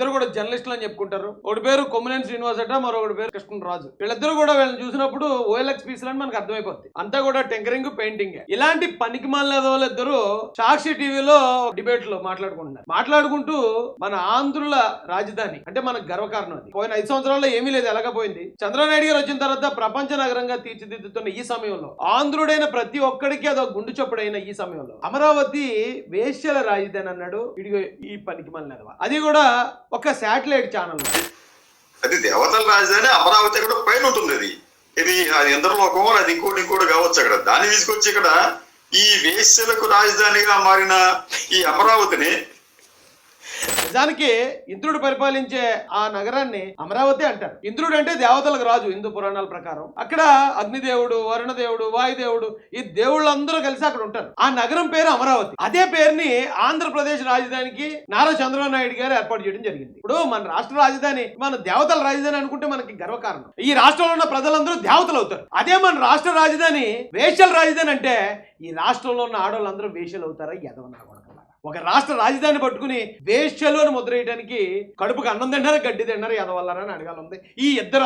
వీళ్ళిద్దరు కూడా జర్నలిస్టులు అని చెప్పుకుంటారు. ఒకటి పేరు కొమ్మినేని శ్రీనివాస్ అట, మరొకటి పేరు కృష్ణరాజు. వీళ్ళిద్దరు కూడా వీళ్ళని చూసినప్పుడు ఓఎల్ఎక్స్ పీసులు అని మనకు అర్థమైపోద్ది. అంతా కూడా టెంకరింగ్ పెయింటింగ్. ఇలాంటి పనికి మాలిన వాళ్ళిద్దరూ సాక్షి టీవీలో డిబేట్ లో మాట్లాడుకుంటూ మన ఆంధ్రుల రాజధాని అంటే మనకు గర్వకారణం అది. పోయిన 5 సంవత్సరాల్లో ఏమీ లేదు, ఎలాగపోయింది. చంద్రబాబు నాయుడు గారు వచ్చిన తర్వాత ప్రపంచ నగరంగా తీర్చిదిద్దుతున్న ఈ సమయంలో, ఆంధ్రుడైన ప్రతి ఒక్కడికి అదో గుండు చప్పుడైన ఈ సమయంలో అమరావతి వేశ్యల రాజధాని అన్నాడు ఇడిగో ఈ పనికి మాలిన. అది కూడా ఒక శాటిలైట్ ఛానల్. అది దేవతల రాజధాని అమరావతి అక్కడ పైన ఉంటుంది. ఇది ఇంద్రలోకం, అది ఇంకోటి కావచ్చు. అక్కడ దాన్ని తీసుకొచ్చి ఇక్కడ ఈ వేశ్యలకు రాజధానిగా మారిన ఈ అమరావతిని, నిజానికి ఇంద్రుడు పరిపాలించే ఆ నగరాన్ని అమరావతి అంటారు. ఇంద్రుడు అంటే దేవతలకు రాజు హిందూ పురాణాల ప్రకారం. అక్కడ అగ్నిదేవుడు, వరుణదేవుడు, వాయుదేవుడు, ఈ దేవుళ్ళందరూ కలిసి అక్కడ ఉంటారు. ఆ నగరం పేరు అమరావతి. అదే పేరుని ఆంధ్రప్రదేశ్ రాజధానికి నారా చంద్రబాబు నాయుడు గారు ఏర్పాటు చేయడం జరిగింది. ఇప్పుడు మన రాష్ట్ర రాజధాని మన దేవతల రాజధాని అనుకుంటే మనకి గర్వకారణం. ఈ రాష్ట్రంలో ఉన్న ప్రజలందరూ దేవతలు అవుతారు. అదే మన రాష్ట్ర రాజధాని వేశ్యల రాజధాని అంటే ఈ రాష్ట్రంలో ఉన్న ఆడవాళ్ళందరూ వేశ్యలు అవుతారా? ఎదవనా కూడా. ఒక రాష్ట్ర రాజధాని పట్టుకుని వేశ్యలు అని ముద్ర వేయడానికి కడుపుకి అన్నం తింటారా, గడ్డి తింటారా, ఎదవల్లారని అడగాలి. ఈ ఇద్దరు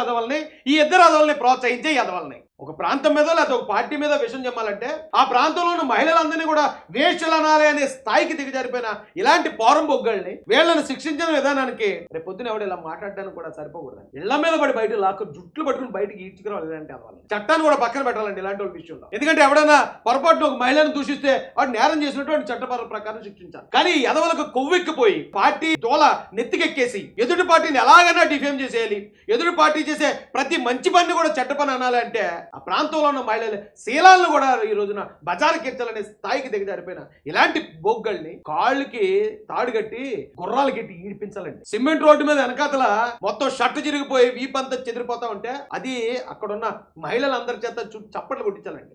అదవల్ని ప్రోత్సహించే ఎదవల్ని ఒక ప్రాంతం మీద లేకపోతే ఒక పార్టీ మీద విషయం చెప్పాలంటే ఆ ప్రాంతంలో ఉన్న మహిళలందరినీ కూడా వేశ్యలు అనాలి అనే స్థాయికి దిగజారిపోయిన ఇలాంటి పోరం బొగ్గల్ని వీళ్ళని శిక్షించిన విధానానికి రేపు పొద్దున ఎవడు ఇలా మాట్లాడడానికి కూడా సరిపోకూడదు. ఇళ్ల మీద పడి బయట లాక్కు జుట్లు పట్టుకుని బయటకి ఈడ్చుకురావాలి ఇలాంటి అదవాలి. చట్టాన్ని కూడా పక్కన పెట్టాలండి ఇలాంటి వాళ్ళ విషయంలో. ఎందుకంటే ఎవడైనా పొరపాటున ఒక మహిళను దూషిస్తే వాడు నేరం చేసినటువంటి చట్టపర ప్రకారం శిక్షించాలి. కానీ ఎదవలకు కొవ్వెక్కిపోయి పార్టీ తోల నెత్తికెక్కేసి ఎదుటి పార్టీని ఎలాగైనా డిఫేమ్ చేసేయాలి, ఎదుటి పార్టీ చేసే ప్రతి మంచి పని కూడా చట్ట పని అనాలి అంటే ఆ ప్రాంతంలో ఉన్న మహిళలు శీలాలను కూడా ఈ రోజున బజారుకి ఎత్తాలనే స్థాయికి దిగజారిపోయిన ఇలాంటి బొగ్గల్ని కాళ్ళకి తాడు కట్టి గుర్రాలు కట్టి ఈడిపించాలండి. సిమెంట్ రోడ్డు మీద వెనకాతల మొత్తం షర్ట్ చిరిగిపోయి వీపంతా చెదిరిపోతా ఉంటే అది అక్కడున్న మహిళలందరి చేత చప్పట్లు కొట్టించాలండి.